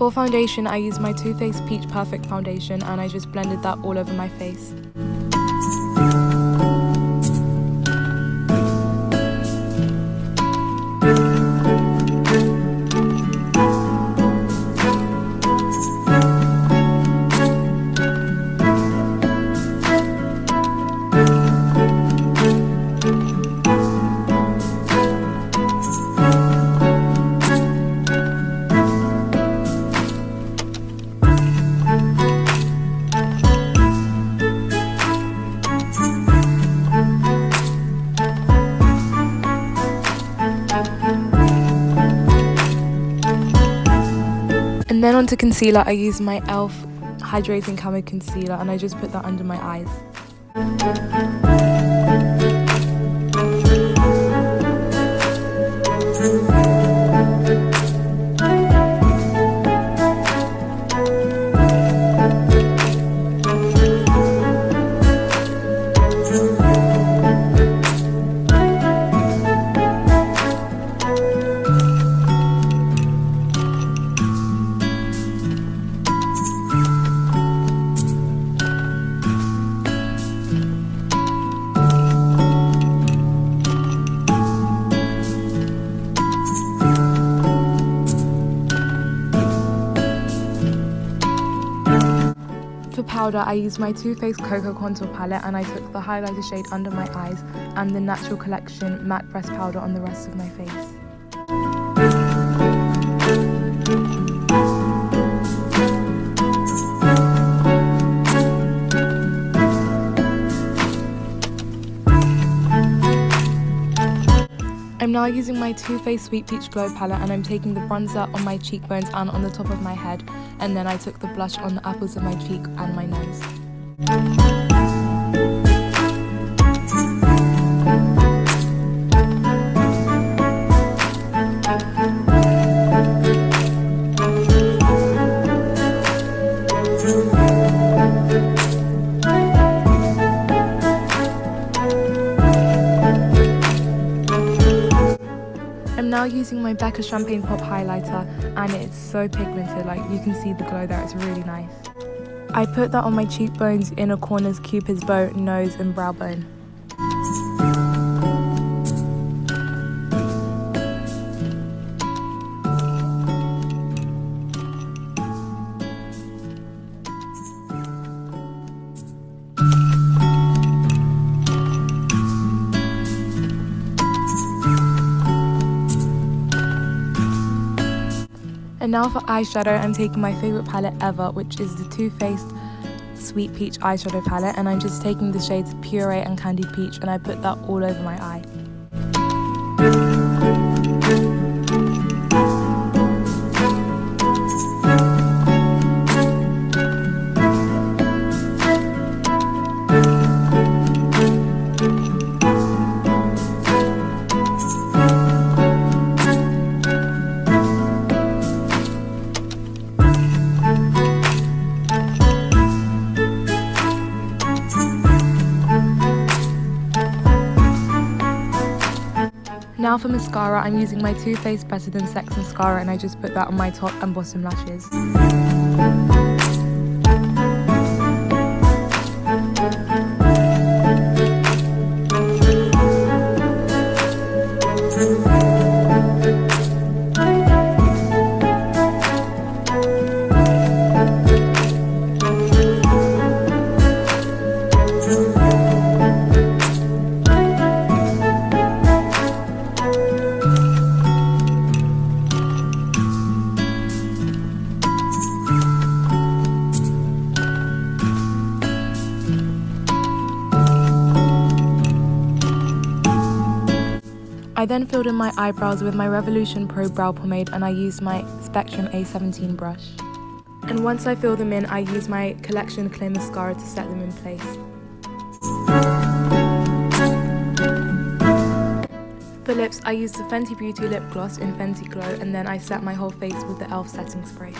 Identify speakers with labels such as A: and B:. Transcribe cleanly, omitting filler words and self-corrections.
A: For foundation, I used my Too Faced Peach Perfect Foundation and I just blended that all over my face. And then onto concealer, I used my e.l.f. Hydrating Camo Concealer and I just put that under my eyes. For powder, I used my Too Faced Cocoa Contour Palette and I took the highlighter shade under my eyes and the Natural Collection matte pressed powder on the rest of my face. I'm now using my Too Faced Sweet Peach Glow Palette and I'm taking the bronzer on my cheekbones and on the top of my head, and then I took the blush on the apples of my cheek and my nose. I'm now using my Becca Champagne Pop Highlighter and it's so pigmented, like you can see the glow there, it's really nice. I put that on my cheekbones, inner corners, cupid's bow, nose and brow bone. And now for eyeshadow, I'm taking my favourite palette ever, which is the Too Faced Sweet Peach eyeshadow palette, and I'm just taking the shades Puree and Candied Peach and I put that all over my eye. Now for mascara, I'm using my Too Faced Better Than Sex mascara and I just put that on my top and bottom lashes. I then filled in my eyebrows with my Revolution Pro Brow Pomade and I used my Spectrum A17 brush. And once I fill them in, I use my Collection Clay Mascara to set them in place. For lips, I used the Fenty Beauty Lip Gloss in Fenty Glow and then I set my whole face with the e.l.f. setting spray.